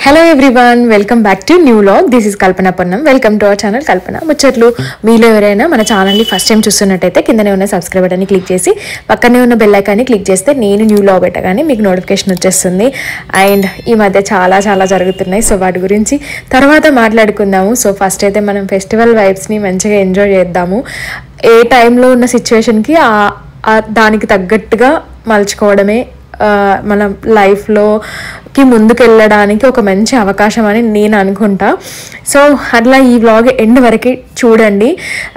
Hello everyone, welcome back to new vlog. This is Kalpana Ponnam. Welcome to our channel Kalpana Muchatlu. మీలో ఎవరైనా మన channel ని first time చూస్తున్నట్టయితే కిందనే ఉన్న సబ్స్క్రైబ్ బటన్ ని క్లిక్ చేసి పక్కనే ఉన్న బెల్ ఐకాన్ ని క్లిక్ చేస్తే నేను న్యూ వ్లాగ్ పెట్టగానే మీకు నోటిఫికేషన్ వచ్చేస్తుంది. అండ్ ఈ మధ్య చాలా జరుగుతున్నాయి, సో వాటి గురించి తర్వాత మాట్లాడుకుందాము. సో ఫస్ట్ అయితే మనం ఫెస్టివల్ వైబ్స్ ని మంచిగా ఎంజాయ్ చేద్దాము. ఏ టైంలో ఉన్న సిచ్యువేషన్కి దానికి తగ్గట్టుగా మలుచుకోవడమే మన లైఫ్లోకి ముందుకెళ్ళడానికి ఒక మంచి అవకాశం అని నేను అనుకుంటా. సో అట్లా ఈ వ్లాగ్ ఎండ్ వరకు చూడండి.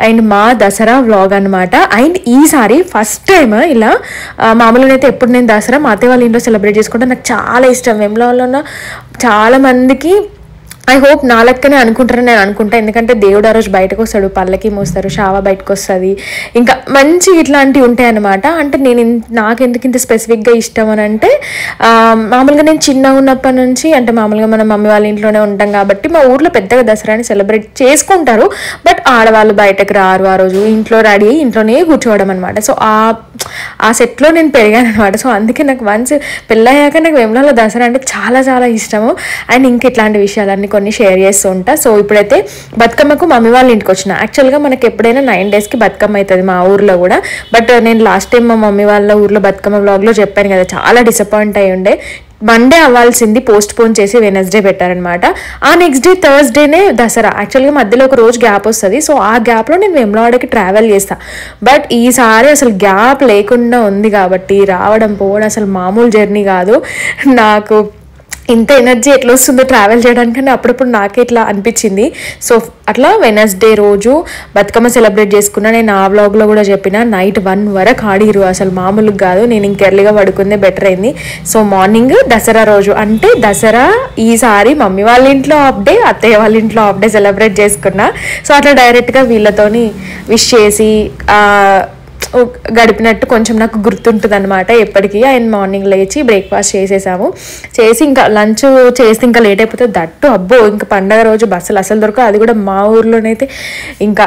అండ్ మా దసరా వ్లాగ్ అనమాట. అండ్ ఈసారి ఫస్ట్ టైం ఇలా మామూలుగా అయితే ఎప్పుడు నేను దసరా మా అత్తయ్య వాళ్ళ ఇంట్లో సెలబ్రేట్ చేసుకుంటే నాకు చాలా ఇష్టం. వెమ్లవాళ్ళలో చాలా మందికి ఐ హోప్ నా లెక్కనే అనుకుంటారని నేను అనుకుంటా. ఎందుకంటే దేవుడు ఆ రోజు బయటకు వస్తాడు, పల్లకి మోస్తారు, షావా బయటకు వస్తుంది, ఇంకా మంచి ఇట్లాంటివి ఉంటాయి అన్నమాట. అంటే నాకెందుకు ఇంత స్పెసిఫిక్గా ఇష్టం అని అంటే మామూలుగా నేను చిన్నగా ఉన్నప్పటి నుంచి అంటే మామూలుగా మన మమ్మీ వాళ్ళ ఇంట్లోనే ఉంటాం కాబట్టి మా ఊర్లో పెద్దగా దసరాని సెలబ్రేట్ చేసుకుంటారు. బట్ ఆడవాళ్ళు బయటకు రారు, ఆ రోజు ఇంట్లో రెడీ అయ్యి ఇంట్లోనే కూర్చోవడం అనమాట. సో ఆ సెట్లో నేను పెరిగాను అనమాట. సో అందుకే నాకు వన్స్ పెళ్ళయ్యాక నాకు వెమ్లలో దసరా అంటే చాలా ఇష్టము. అండ్ ఇంకా ఇట్లాంటి విషయాలన్నీ కొన్ని షేర్ చేస్తూ ఉంటా. సో ఇప్పుడైతే బతుకమ్మకు మమ్మీ వాళ్ళ ఇంటికి వచ్చిన. యాక్చువల్గా మనకి ఎప్పుడైనా 9 daysకి బతుకమ్మ అవుతుంది మా ఊర్లో కూడా. బట్ నేను లాస్ట్ టైం మా మమ్మీ వాళ్ళ ఊర్లో బతుకమ్మ వ్లాగ్లో చెప్పాను కదా, చాలా డిసప్పాయింట్ అయ్యి ఉండే. మండే అవ్వాల్సింది పోస్ట్ పోన్ చేసి వెనస్డే పెట్టారనమాట. ఆ నెక్స్ట్ డే థర్స్డేనే దసరా. యాక్చువల్గా మధ్యలో ఒక రోజు గ్యాప్ వస్తుంది. సో ఆ గ్యాప్లో నేను వేములవాడకి ట్రావెల్ చేస్తాను. బట్ ఈసారి అసలు గ్యాప్ లేకుండా ఉంది కాబట్టి రావడం పోవడం అసలు మామూలు జర్నీ కాదు. నాకు ఇంత ఎనర్జీ ఎట్లా వస్తుందో ట్రావెల్ చేయడానికన్నా అప్పుడప్పుడు నాకే ఇట్లా అనిపించింది. సో అట్లా వెనస్డే రోజు బతుకమ్మ సెలబ్రేట్ చేసుకున్నా. నేను ఆ వ్లాగ్లో కూడా చెప్పిన నైట్ 1 వరకు ఆడిరు, అసలు మామూలుగా కాదు. నేను ఇంకెర్లీగా పడుకుందే బెటర్ అయింది. సో మార్నింగ్ దసరా రోజు అంటే దసరా ఈసారి మమ్మీ వాళ్ళ ఇంట్లో హాఫ్ డే, అత్తయ్య వాళ్ళ ఇంట్లో హాఫ్ డే సెలబ్రేట్ చేసుకున్నా. సో అట్లా డైరెక్ట్గా వీళ్ళతోని విష్ చేసి గడిపినట్టు కొంచెం నాకు గుర్తుంటుంది అనమాట ఎప్పటికీ. అండ్ మార్నింగ్ లేచి బ్రేక్ఫాస్ట్ చేసి ఇంకా లంచ్ చేసి ఇంకా లేట్ అయిపోతే దట్టు అబ్బో ఇంకా పండగ రోజు బస్సులు అసలు దొరకవు. అది కూడా మా ఊర్లోనైతే ఇంకా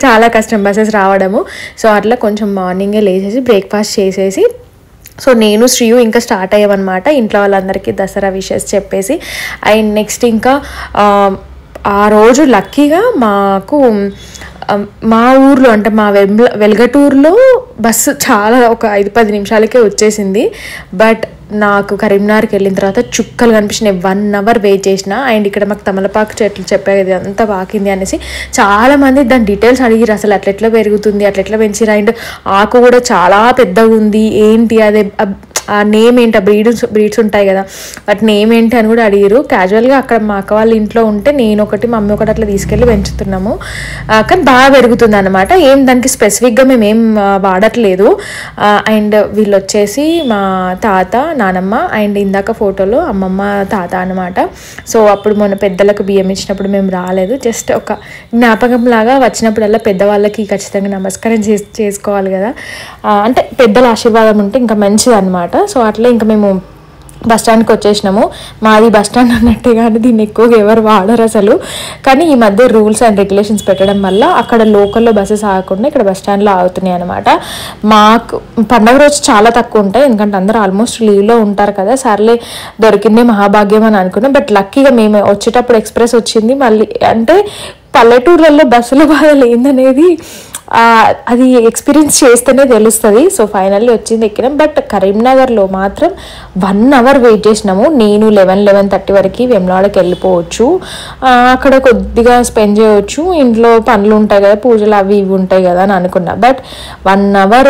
చాలా కష్టం బస్సెస్ రావడము. సో అట్లా కొంచెం మార్నింగే లేచేసి బ్రేక్ఫాస్ట్ చేసేసి సో నేను శ్రీయు ఇంకా స్టార్ట్ అయ్యామన్నమాట. ఇంట్లో వాళ్ళందరికీ దసరా విషెస్ చెప్పేసి. అండ్ నెక్స్ట్ ఇంకా ఆ రోజు లక్కీగా మాకు మా ఊర్లో అంటే మా వెల్గటూరులో బస్సు చాలా ఒక 5-10 నిమిషాలకే వచ్చేసింది. బట్ నాకు కరీంనగర్కి వెళ్ళిన తర్వాత చుక్కలు కనిపించినాయి. 1 hour వెయిట్ చేసిన. అండ్ ఇక్కడ మాకు తమలపాకు చెట్లు చెప్పారు కదా అంతా పాకింది అనేసి చాలామంది దాని డీటెయిల్స్ అడిగిరు, అసలు అట్లెట్లా పెరుగుతుంది, అట్లెట్లా పెంచిరా. అండ్ ఆకు కూడా చాలా పెద్దగా ఉంది, ఏంటి అదే ఆ నేమ్ ఏంటి, ఆ బ్రీడ్స్ ఉంటాయి కదా వాటి నేమ్ ఏంటి అని కూడా అడిగారు. క్యాజువల్గా అక్కడ మా అక్క వాళ్ళ ఇంట్లో ఉంటే నేను ఒకటి మమ్మీ ఒకటి అట్లా తీసుకెళ్ళి పెంచుతున్నాము. కానీ బాగా పెరుగుతుంది అనమాట. ఏం దానికి స్పెసిఫిక్గా మేము ఏం వాడట్లేదు. అండ్ వీళ్ళు వచ్చేసి మా తాత నానమ్మ అండ్ ఇందాక ఫోటోలో అమ్మమ్మ తాత అనమాట. సో అప్పుడు మొన్న పెద్దలకు బియ్యం ఇచ్చినప్పుడు మేము రాలేదు, జస్ట్ ఒక జ్ఞాపకం లాగా వచ్చినప్పుడల్లా పెద్దవాళ్ళకి ఖచ్చితంగా నమస్కారం చేసుకోవాలి కదా, అంటే పెద్దల ఆశీర్వాదం ఉంటే ఇంకా మంచిది అనమాట. సో అట్లా ఇంకా మేము బస్టాండ్కి వచ్చేసినాము. మాది బస్టాండ్ అన్నట్టే కానీ దీన్ని ఎక్కువగా ఎవరు వాడరు అసలు. కానీ ఈ మధ్య రూల్స్ అండ్ రెగ్యులేషన్స్ పెట్టడం వల్ల అక్కడ లోకల్లో బస్సెస్ ఆగకుండా ఇక్కడ బస్టాండ్లో ఆగుతున్నాయి అనమాట. మాకు పండగ రోజు చాలా తక్కువ ఉంటాయి, ఎందుకంటే అందరూ ఆల్మోస్ట్ లీవ్లో ఉంటారు కదా. సర్లే దొరికిందే మహాభాగ్యం అని అనుకున్నాం. బట్ లక్కీగా మేము వచ్చేటప్పుడు ఎక్స్ప్రెస్ వచ్చింది. మళ్ళీ అంటే పల్లెటూర్లలో బస్సుల బాధలు ఏందనేది అది ఎక్స్పీరియన్స్ చేస్తేనే తెలుస్తుంది. సో ఫైనల్లీ వచ్చింది, ఎక్కినాం. బట్ కరీంనగర్లో మాత్రం 1 hour వెయిట్ చేసినాము. నేను 11-11:30 వరకు వేములవాడకి వెళ్ళిపోవచ్చు, అక్కడ కొద్దిగా స్పెండ్ చేయవచ్చు, ఇంట్లో పనులు ఉంటాయి కదా, పూజలు అవి ఇవి ఉంటాయి కదా అని అనుకున్నా. బట్ 1 hour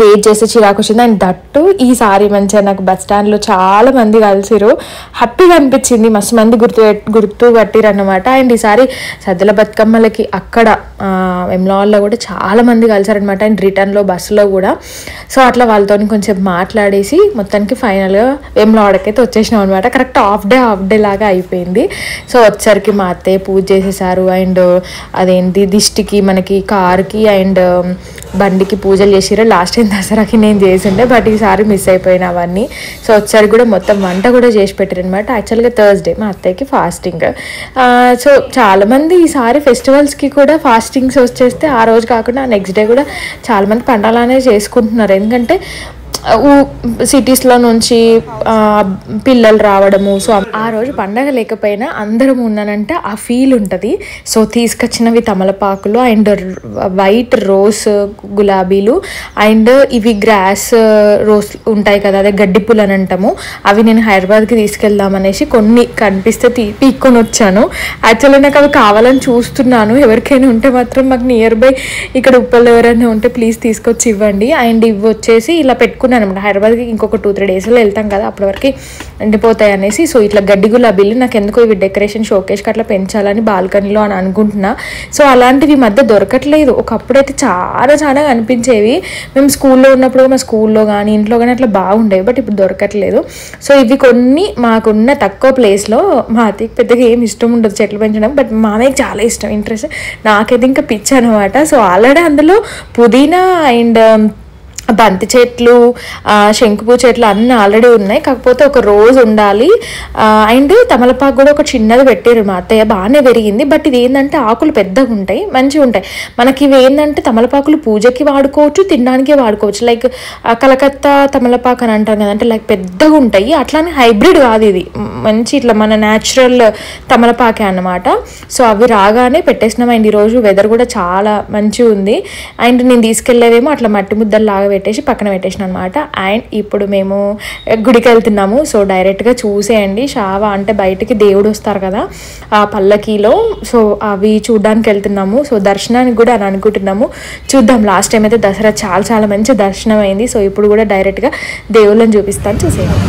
వెయిట్ చేస్తే చిరాకు వచ్చింది. అండ్ దట్టు ఈసారి మంచిగా నాకు బస్ స్టాండ్లో చాలా మంది కలిసిరు, హ్యాపీగా అనిపించింది. మస్తు మంది గుర్తు పట్టిరు అన్నమాట. అండ్ ఈసారి సద్దుల బతుకమ్మలకి అక్కడ వెమ్లవాడలో కూడా చాలా మంది కలిసారనమాట. అండ్ రిటర్న్లో బస్సులో కూడా. సో అట్లా వాళ్ళతో కొంచెం మాట్లాడేసి మొత్తానికి ఫైనల్గా వెమ్లవాడకైతే వచ్చేసినాం అనమాట. కరెక్ట్ హాఫ్ డే లాగా అయిపోయింది. సో వచ్చరికి మా అత్తయ్య పూజ చేసేసారు. అండ్ అదేంటి దిష్టికి మనకి కార్కి అండ్ బండికి పూజలు చేసిరు. లాస్ట్ టైం దసరాకి నేను చేసిండే, బట్ ఈసారి మిస్ అయిపోయిన అవన్నీ. సో వచ్చరికి కూడా మొత్తం వంట కూడా చేసి పెట్టారు అనమాట. యాక్చువల్గా థర్స్డే మా అత్తయ్యకి ఫాస్టింగ్. సో చాలామంది ఈసారి ఫెస్టివల్స్కి కూడా ఫాస్టింగ్స్ వచ్చేస్తే ఆ రోజు కాకుండా నెక్స్ట్ డే కూడా చాలామంది పండగలానే చేసుకుంటున్నారు. ఎందుకంటే సిటీస్లో నుంచి పిల్లలు రావడము. సో ఆ రోజు పండగ లేకపోయినా అందరం ఉన్నానంటే ఆ ఫీల్ ఉంటుంది. సో తీసుకొచ్చినవి తమలపాకులు అండ్ వైట్ రోజ్ గులాబీలు అండ్ ఇవి గ్రాస్ రోజ్ ఉంటాయి కదా, అదే గడ్డిపూలు అని అంటాము. అవి నేను హైదరాబాద్కి తీసుకెళ్దామనేసి కొన్ని కనిపిస్తే పీక్కొని వచ్చాను. యాక్చువల్లీ నాకు అవి కావాలని చూస్తున్నాను. ఎవరికైనా ఉంటే మాత్రం మాకు నియర్ బై ఇక్కడ ఉప్పల్లో ఎవరైనా ఉంటే ప్లీజ్ తీసుకొచ్చి ఇవ్వండి. అండ్ ఇవి వచ్చేసి ఇలా పెట్టుకున్నాను అనమాట. హైదరాబాద్కి ఇంకొక 2-3 డేస్లో వెళ్తాం కదా, అప్పటి వరకు ఎండిపోతాయి అనేసి. సో ఇట్లా గడ్డి గులాబీలు నాకు ఎందుకో ఇవి డెకరేషన్ షోకేస్కి అట్లా పెంచాలని బాల్కనీలో అని అనుకుంటున్నా. సో అలాంటివి ఈ మధ్య దొరకట్లేదు. ఒకప్పుడైతే చాలా అనిపించేవి. మేము స్కూల్లో ఉన్నప్పుడు మా స్కూల్లో కానీ ఇంట్లో కానీ అట్లా బాగుండేవి, బట్ ఇప్పుడు దొరకట్లేదు. సో ఇవి కొన్ని మాకున్న తక్కువ ప్లేస్లో. మా అతికి పెద్దగా ఏమి ఇష్టం ఉండదు చెట్లు పెంచడం, బట్ మామయ్యకి చాలా ఇష్టం, ఇంట్రెస్ట్. నాకైతే ఇంకా పిచ్చి అనమాట. సో ఆల్రెడీ అందులో పుదీనా అండ్ బంతి చెట్లు, శంకుపూ చెట్లు అన్నీ ఆల్రెడీ ఉన్నాయి. కాకపోతే ఒక రోజు ఉండాలి. అండ్ తమలపాకు కూడా ఒక చిన్నది పెట్టారు మా అత్తయ్య, బాగానే పెరిగింది. బట్ ఇది ఏంటంటే ఆకులు పెద్దగా ఉంటాయి, మంచిగా ఉంటాయి. మనకి ఇవి ఏంటంటే తమలపాకులు పూజకి వాడుకోవచ్చు, తినడానికి వాడుకోవచ్చు. లైక్ కలకత్తా తమలపాకు అని అంటాం కదా, అంటే లైక్ పెద్దగా ఉంటాయి. అట్లానే హైబ్రిడ్ కాదు ఇది, మంచి ఇట్లా మన న్యాచురల్ తమలపాకే అన్నమాట. సో అవి రాగానే పెట్టేసినాం. అండ్ ఈరోజు వెదర్ కూడా చాలా మంచిగా ఉంది. అండ్ నేను తీసుకెళ్ళేవేమో అట్లా మట్టి ముద్దల్లాగా పెట్టేసి పక్కన పెట్టేసిన అనమాట. అండ్ ఇప్పుడు మేము గుడికి వెళ్తున్నాము. సో డైరెక్ట్గా చూసేయండి, షావా అంటే బయటికి దేవుడు వస్తారు కదా ఆ పల్లకీలో. సో అవి చూడడానికి వెళ్తున్నాము. సో దర్శనానికి కూడా అని అనుకుంటున్నాము, చూద్దాం. లాస్ట్ టైం అయితే దసరా చాలా మంచి దర్శనం అయింది. సో ఇప్పుడు కూడా డైరెక్ట్గా దేవుళ్ళని చూపిస్తాను, చూసేయండి.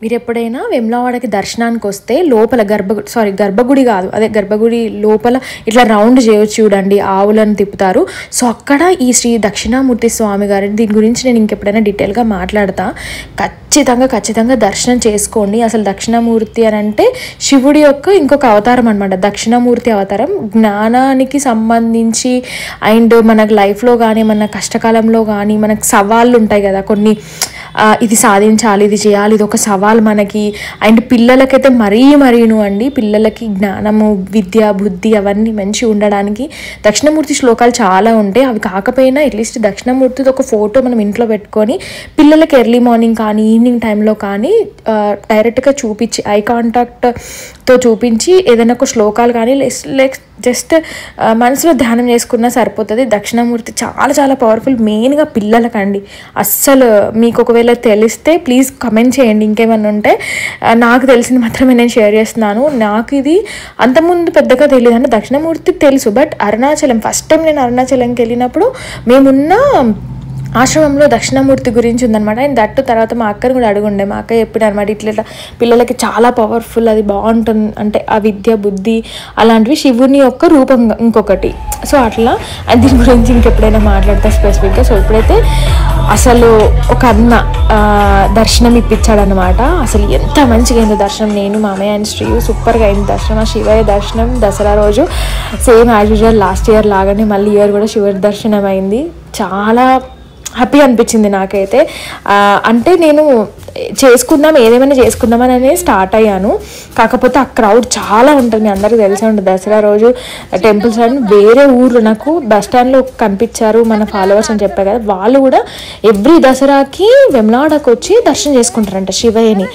మీరు ఎప్పుడైనా వేములవాడకి దర్శనానికి వస్తే లోపల గర్భగుడి కాదు, అదే గర్భగుడి లోపల ఇట్లా రౌండ్ చేయొచ్చు చూడండి, ఆవులను తిప్పుతారు. సో అక్కడ ఈ శ్రీ దక్షిణామూర్తి స్వామి గారి దీని గురించి నేను ఇంకెప్పుడైనా డీటెయిల్గా మాట్లాడతా. ఖచ్చితంగా దర్శనం చేసుకోండి. అసలు దక్షిణామూర్తి అని అంటే శివుడి యొక్క ఇంకొక అవతారం అనమాట. దక్షిణామూర్తి అవతారం జ్ఞానానికి సంబంధించి అండ్ మనకు లైఫ్లో కానీ మన కష్టకాలంలో కానీ మనకు సవాళ్ళు ఉంటాయి కదా కొన్ని, ఇది సాధించాలి, ఇది చేయాలి, ఇది ఒక సవాల్ మనకి. అండ్ పిల్లలకైతే మరీను అండి, పిల్లలకి జ్ఞానము, విద్య, బుద్ధి అవన్నీ మంచి ఉండడానికి దక్షిణమూర్తి శ్లోకాలు చాలా ఉంటాయి. అవి కాకపోయినా అట్లీస్ట్ దక్షిణమూర్తితో ఒక ఫోటో మనం ఇంట్లో పెట్టుకొని పిల్లలకి ఎర్లీ మార్నింగ్ కానీ ఈవినింగ్ టైంలో కానీ డైరెక్ట్గా చూపించి ఐ కాంటాక్ట్తో చూపించి ఏదైనా ఒక శ్లోకాలు కానీ జస్ట్ మనసులో ధ్యానం చేసుకున్నా సరిపోతుంది. దక్షిణామూర్తి చాలా పవర్ఫుల్, మెయిన్గా పిల్లలకండి. అస్సలు మీకు ఒకవేళ తెలిస్తే ప్లీజ్ కమెంట్ చేయండి, ఇంకేమన్నా ఉంటే. నాకు తెలిసింది మాత్రమే నేను షేర్ చేస్తున్నాను. నాకు ఇది అంతకుముందు పెద్దగా తెలియదు, అంటే దక్షిణామూర్తి తెలుసు, బట్ అరుణాచలం ఫస్ట్ టైం నేను అరుణాచలంకి వెళ్ళినప్పుడు మేమున్న ఆశ్రమంలో దక్షిణామూర్తి గురించి ఉందన్నమాట. అండ్ దట్టు తర్వాత మా అక్కని కూడా అడుగుండే, మా అక్క చెప్పిన అనమాట ఇట్లా పిల్లలకి చాలా పవర్ఫుల్, అది బాగుంటుంది, అంటే ఆ విద్య, బుద్ధి అలాంటివి శివుని యొక్క రూపం ఇంకొకటి. సో అట్లా దీని గురించి ఇంకెప్పుడైనా మాట్లాడతా స్పెసిఫిక్గా. సో ఇప్పుడైతే అసలు ఒక అన్న దర్శనం ఇప్పించాడనమాట. అసలు ఎంత మంచిగా అయిందో దర్శనం. నేను మామయ్య అండ్ శ్రీయు సూపర్గా అయింది దర్శనం. ఆ శివయ్య దర్శనం దసరా రోజు same as usual last year లాగానే మళ్ళీ ఇయర్ కూడా శివ దర్శనం అయింది. చాలా హ్యాపీ అనిపించింది నాకైతే. అంటే నేను ఏదేమైనా చేసుకుందామని అనేది స్టార్ట్ అయ్యాను. కాకపోతే ఆ క్రౌడ్ చాలా ఉంటుంది, మీ అందరికీ తెలిసే ఉంటుంది. దసరా రోజు టెంపుల్స్ అని వేరే ఊర్లు నాకు బస్ స్టాండ్లో కనిపించారు మన ఫాలోవర్స్ అని చెప్పారు కదా, వాళ్ళు కూడా ఎవ్రీ దసరాకి వెమ్లాడకు వచ్చి దర్శనం చేసుకుంటారంట శివయ్యని.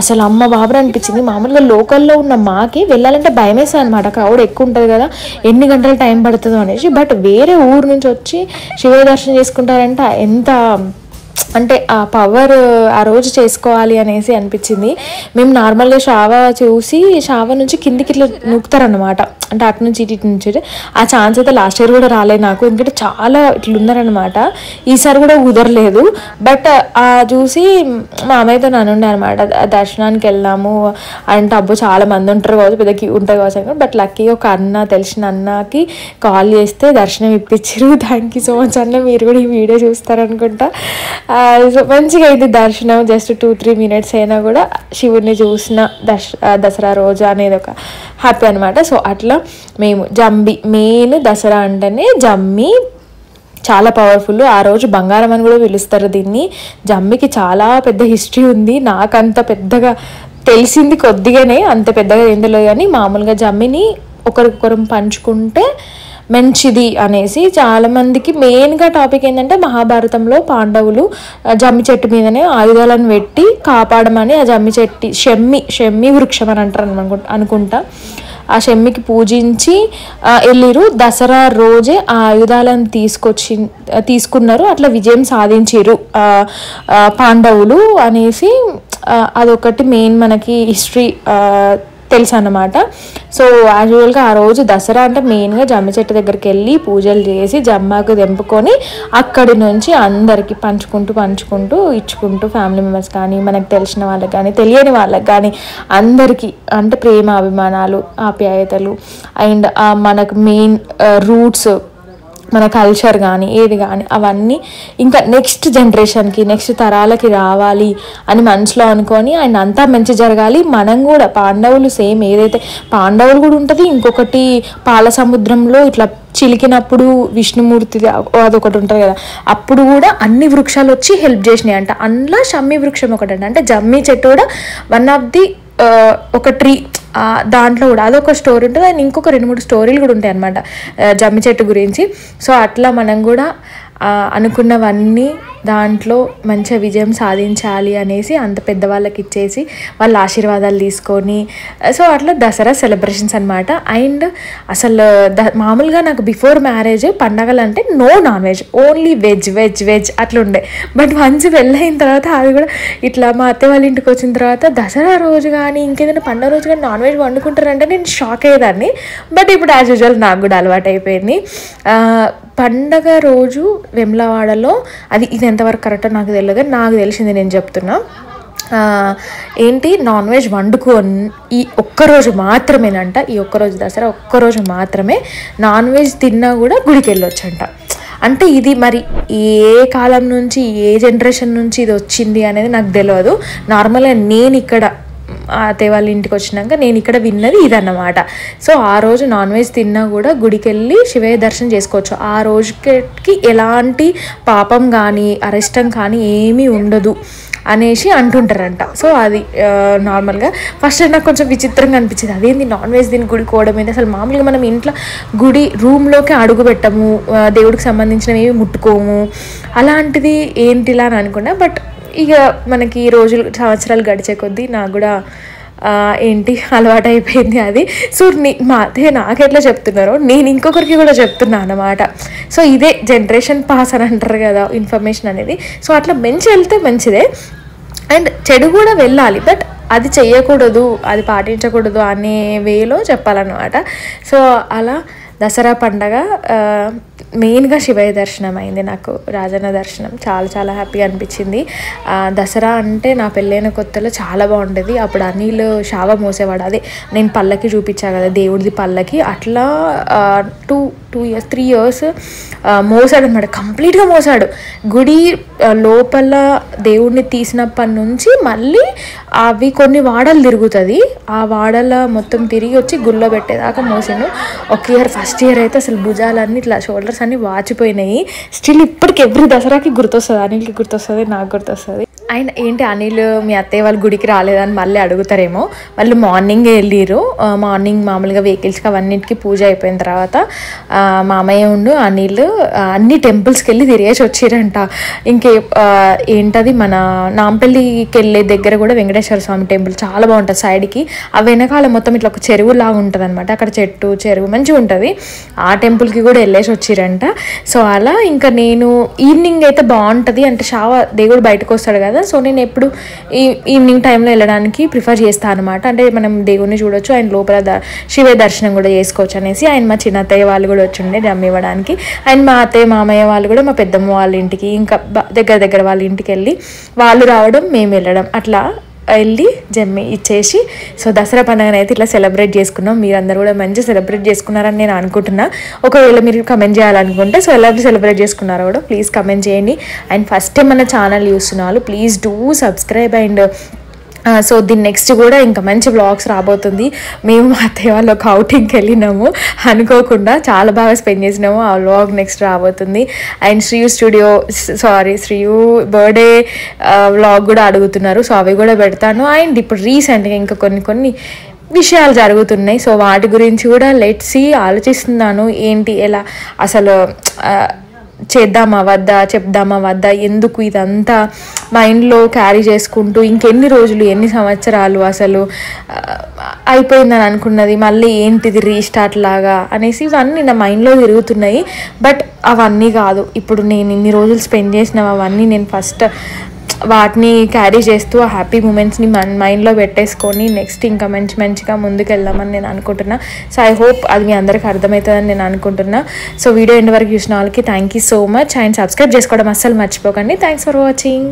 అసలు అమ్మ బాబు అనిపించింది. మామూలుగా లోకల్లో ఉన్న మాకి వెళ్ళాలంటే భయమేసా అనమాట, క్రౌడ్ ఎక్కువ ఉంటుంది కదా, ఎన్ని గంటలు టైం పడుతుందో అనేసి. బట్ వేరే ఊరు నుంచి వచ్చి శివయ్య దర్శనం చేసుకుంటారంటే ఎంత అంటే ఆ పవర్ ఆ రోజు చేసుకోవాలి అనేసి అనిపించింది. మేము నార్మల్గా షావ నుంచి కిందికి ఇట్లా నూకుతారనమాట, అంటే అటు నుంచి ఇటు నుంచి. ఆ ఛాన్స్ అయితే లాస్ట్ ఇయర్ కూడా రాలేదు నాకు, ఎందుకంటే చాలా ఇట్లా ఉన్నారనమాట. ఈసారి కూడా కుదరలేదు. బట్ చూసి మా అమ్మాయితో నన్నుండే అనమాట, దర్శనానికి వెళ్దాము అంటే అబ్బో చాలా మంది ఉంటారు కావచ్చు, పెద్ద క్యూ ఉంటుంది కావచ్చు. బట్ లక్కీగా ఒక తెలిసిన అన్నకి కాల్ చేస్తే దర్శనం ఇప్పించారు. థ్యాంక్ యూ సో మచ్ అన్న, మీరు కూడా ఈ వీడియో చూస్తారనుకుంటా. సో మంచిగా అయింది దర్శనం. జస్ట్ 2-3 minutes అయినా కూడా శివుడిని చూసిన దసరా రోజు అనేది ఒక హ్యాపీ అనమాట. సో అట్లా మేము మెయిన్ దసరా అంటేనే జమ్మి చాలా పవర్ఫుల్. ఆ రోజు బంగారం అని కూడా పిలుస్తారు దీన్ని. జమ్మికి చాలా పెద్ద హిస్టరీ ఉంది. నాకంత పెద్దగా తెలిసింది కొద్దిగానే, అంత పెద్దగా ఏం తెలియదు. కానీ మామూలుగా జమ్మిని ఒకరికొకరం పంచుకుంటే మంచిది అనేసి చాలామందికి. మెయిన్గా టాపిక్ ఏంటంటే మహాభారతంలో పాండవులు జమ్మి చెట్టు మీదనే ఆయుధాలను పెట్టి కాపాడమని, ఆ జమ్మి చెట్టు షమ్మి వృక్షం అని అంటారు అనుకుంటా, ఆ షమ్మికి పూజించి వెళ్ళిరు. దసరా రోజే ఆ ఆయుధాలను తీసుకున్నారు, అట్లా విజయం సాధించారు పాండవులు అనేసి అదొకటి మెయిన్ మనకి హిస్టరీ తెలుసు అన్నమాట. సో యాజ్ యూజువల్గా ఆ రోజు దసరా అంటే మెయిన్గా జమ్మి చెట్టు దగ్గరికి వెళ్ళి పూజలు చేసి జమ్మాకు తెంపుకొని అక్కడి నుంచి అందరికీ పంచుకుంటూ ఇచ్చుకుంటూ ఫ్యామిలీ మెంబర్స్ కానీ మనకు తెలిసిన వాళ్ళకి కానీ తెలియని వాళ్ళకి కానీ అందరికీ, అంటే ప్రేమ, అభిమానాలు, ఆప్యాయతలు అండ్ మనకు మెయిన్ రూట్స్, మన కల్చర్ కానీ ఏది కానీ అవన్నీ ఇంకా నెక్స్ట్ జనరేషన్కి, నెక్స్ట్ తరాలకి రావాలి అని మనసులో అనుకొని ఆయన అంతా మంచి జరగాలి. మనం కూడా పాండవులు సేమ్ ఏదైతే పాండవులు కూడా ఉంటుంది, ఇంకొకటి పాల సముద్రంలో ఇట్లా చిలికినప్పుడు విష్ణుమూర్తి అదొకటి ఉంటుంది కదా, అప్పుడు కూడా అన్ని వృక్షాలు వచ్చి హెల్ప్ చేసినాయి అంట. అందులో షమ్మి వృక్షం ఒకటి అంటే జమ్మి చెట్టు కూడా వన్ ఆఫ్ ది ఒక ట్రీ. దాంట్లో కూడా అదొక స్టోరీ ఉంటుంది, అండ్ ఇంకొక 2-3 స్టోరీలు కూడా ఉంటాయి అన్నమాట జమ్మి చెట్టు గురించి. సో అట్లా మనం కూడా అనుకున్నవన్నీ దాంట్లో మంచిగా విజయం సాధించాలి అనేసి అంత పెద్దవాళ్ళకి ఇచ్చేసి వాళ్ళ ఆశీర్వాదాలు తీసుకొని, సో అట్లా దసరా సెలబ్రేషన్స్ అనమాట. అండ్ అసలు మామూలుగా నాకు బిఫోర్ మ్యారేజ్ పండగలు అంటే no non veg, only veg అట్లా ఉండే. బట్ వన్స్ వెళ్ళయిన తర్వాత అది కూడా ఇట్లా మా అత్త వాళ్ళ ఇంటికి వచ్చిన తర్వాత దసరా రోజు కానీ ఇంకేదైనా పండుగ రోజు కానీ నాన్ వెజ్ వండుకుంటారంటే నేను షాక్ అయ్యేదాన్ని. బట్ ఇప్పుడు యాజ్ యూజువల్ నాకు కూడా అలవాటు అయిపోయింది. పండగ రోజు వెమ్లవాడలో ఇది ఎంతవరకు కరెక్టో నాకు తెలియదు, నాకు తెలిసింది నేను చెప్తున్నా. ఏంటి నాన్ వెజ్ వండుకొని ఈ ఒక్కరోజు మాత్రమేనంట, ఈ ఒక్కరోజు దసరా ఒక్కరోజు మాత్రమే నాన్ వెజ్ తిన్నా కూడా గుడికి వెళ్ళొచ్చంట. అంటే ఇది మరి ఏ కాలం నుంచి ఏ జనరేషన్ నుంచి ఇది వచ్చింది అనేది నాకు తెలియదు. నార్మల్గా నేను ఇక్కడ అత్తయ్య వాళ్ళ ఇంటికి వచ్చినాక నేను ఇక్కడ విన్నది ఇదన్నమాట. సో ఆ రోజు నాన్ వెజ్ తిన్నా కూడా గుడికి వెళ్ళి శివయ్య దర్శనం చేసుకోవచ్చు. ఆ రోజుకి ఎలాంటి పాపం కానీ అరిష్టం కానీ ఏమీ ఉండదు అనేసి అంటుంటారంట. సో అది నార్మల్గా ఫస్ట్ నాకు కొంచెం విచిత్రంగా అనిపించింది, అదేంది నాన్ వెజ్ దీని గుడికి పోవడం ఏంటి, అసలు మామూలుగా మనం ఇంట్లో గుడి రూమ్లోకి అడుగు పెట్టము, దేవుడికి సంబంధించినవి ఏమి ముట్టుకోము, అలాంటిది ఏంటిలా అని అనుకున్నా. బట్ ఇక మనకి రోజులు సంవత్సరాలు గడిచే కొద్దీ నాకు కూడా ఏంటి అలవాటు అయిపోయింది అది. సో మా అదే నాకెట్లా చెప్తున్నారో నేను ఇంకొకరికి కూడా చెప్తున్నా అన్నమాట. సో ఇదే జనరేషన్ పాస్ అని అంటారు కదా ఇన్ఫర్మేషన్ అనేది. సో అట్లా మంచి వెళ్తే మంచిదే, అండ్ చెడు కూడా వెళ్ళాలి, బట్ అది చెయ్యకూడదు, అది పాటించకూడదు అనే వేలో చెప్పాలన్నమాట. సో అలా దసరా పండగ మెయిన్గా శివయ్య దర్శనం అయింది నాకు, రాజన్న దర్శనం చాలా చాలా హ్యాపీగా అనిపించింది. దసరా అంటే నా పెళ్ళైన కొత్తలో చాలా బాగుండేది. అప్పుడు అనిల్ షావ మోసేవాడు, అదే నేను పల్లకి చూపించా కదా దేవుడిది పల్లకి, అట్లా 3 years మోసాడు అనమాట, కంప్లీట్గా మోసాడు. గుడి లోపల దేవుడిని తీసినప్పటి నుంచి మళ్ళీ అవి కొన్ని వాడలు తిరుగుతుంది, ఆ వాడల మొత్తం తిరిగి వచ్చి గుళ్ళో పెట్టేదాకా మోసాను. ఫస్ట్ ఇయర్ అయితే అసలు భుజాలన్నీ ఇట్లా షోల్డర్స్ అన్నీ వాచిపోయినాయి. స్టిల్ ఇప్పటికి ఎవ్రీ దసరాకి గుర్తొస్తుంది, అనిల్కి గుర్తొస్తుంది, నాకు గుర్తొస్తుంది. ఆయన ఏంటి అనిల్ మీ అత్తయ్య వాళ్ళ గుడికి రాలేదని మళ్ళీ అడుగుతారేమో. వాళ్ళు మార్నింగే వెళ్ళిరు, మార్నింగ్ మామూలుగా వెహికల్స్కి అవన్నిటికీ పూజ అయిపోయిన తర్వాత మామయ్య ఉండు అనిల్ అన్ని టెంపుల్స్కి వెళ్ళి తిరిగేసి వచ్చిరంట. ఏంటది మన నాంపల్లికి వెళ్ళే దగ్గర కూడా వెంకటేశ్వర స్వామి టెంపుల్ చాలా బాగుంటుంది, సైడ్కి ఆ వెనకాల మొత్తం ఇట్లా ఒక చెరువు లాగా ఉంటుంది అనమాట, అక్కడ చెట్టు చెరువు మంచిగా ఉంటుంది, ఆ టెంపుల్కి కూడా వెళ్ళేసి వచ్చిరంట. సో అలా ఇంకా నేను ఈవినింగ్ అయితే బాగుంటుంది, అంటే దేవుడు బయటకు వస్తాడు కదా, సో నేను ఎప్పుడు ఈవినింగ్ టైంలో వెళ్ళడానికి ప్రిఫర్ చేస్తాను అనమాట. అంటే మనం దేవుడిని చూడొచ్చు, ఆయన లోపల శివయ్య దర్శనం కూడా చేసుకోవచ్చు అనేసి. ఆయన మా చిన్న అత్తయ్య వాళ్ళు కూడా వచ్చిండే రమ్మి ఇవ్వడానికి, అండ్ మా అత్తయ్య మామయ్య వాళ్ళు కూడా మా పెద్దమ్మ వాళ్ళ ఇంటికి ఇంకా దగ్గర వాళ్ళ ఇంటికి వెళ్ళి వాళ్ళు రావడం మేము వెళ్ళడం అట్లా వెళ్ళి జమ్మి ఇచ్చేసి. సో దసరా పండుగను అయితే ఇట్లా సెలబ్రేట్ చేసుకున్నాం. మీరందరూ కూడా మంచిగా సెలబ్రేట్ చేసుకున్నారని నేను అనుకుంటున్నా. ఒకవేళ మీరు కమెంట్ చేయాలనుకుంటే సో ఎలా సెలబ్రేట్ చేసుకున్నారో కూడా ప్లీజ్ కమెంట్ చేయండి. అండ్ ఫస్ట్ టైం మన ఛానల్ చూస్తున్నారు please do subscribe. And so దీని నెక్స్ట్ కూడా ఇంకా మంచి వ్లాగ్స్ రాబోతుంది. మేము మా అత్తయ్య వాళ్ళు ఒక అవుటింగ్కి వెళ్ళినాము అనుకోకుండా, చాలా బాగా స్పెండ్ చేసినాము, ఆ వ్లాగ్ నెక్స్ట్ రాబోతుంది. అండ్ శ్రీయు బర్త్డే వ్లాగ్ కూడా అడుగుతున్నారు, సో అవి కూడా పెడతాను. అండ్ ఇప్పుడు రీసెంట్గా ఇంకా కొన్ని విషయాలు జరుగుతున్నాయి, సో వాటి గురించి కూడా ఆలోచిస్తున్నాను, ఏంటి ఎలా అసలు చేద్దామా వద్దా, చెప్దామా వద్దా, ఎందుకు ఇదంతా మైండ్లో క్యారీ చేసుకుంటూ ఇంకెన్ని రోజులు ఎన్ని సంవత్సరాలు అసలు అయిపోయిందని అనుకున్నది మళ్ళీ ఏంటిది రీస్టార్ట్ లాగా అనేసి ఇవన్నీ నా మైండ్లో తిరుగుతున్నాయి. బట్ అవన్నీ కాదు, ఇప్పుడు నేను ఇన్ని రోజులు స్పెండ్ చేసినవి అవన్నీ నేను ఫస్ట్ వాటిని క్యారీ చేస్తూ ఆ హ్యాపీ మూమెంట్స్ని మైండ్లో పెట్టేసుకొని నెక్స్ట్ ఇంకా మంచిగా ముందుకు వెళ్దామని నేను అనుకుంటున్నా. సో ఐ హోప్ అది మీ అందరికీ అర్థమవుతుందని నేను అనుకుంటున్నా. సో వీడియో ఎండ్ వరకు చూసిన వాళ్ళకి thank you so much. And subscribe చేసుకోవడం అస్సలు మర్చిపోకండి. Thanks for watching.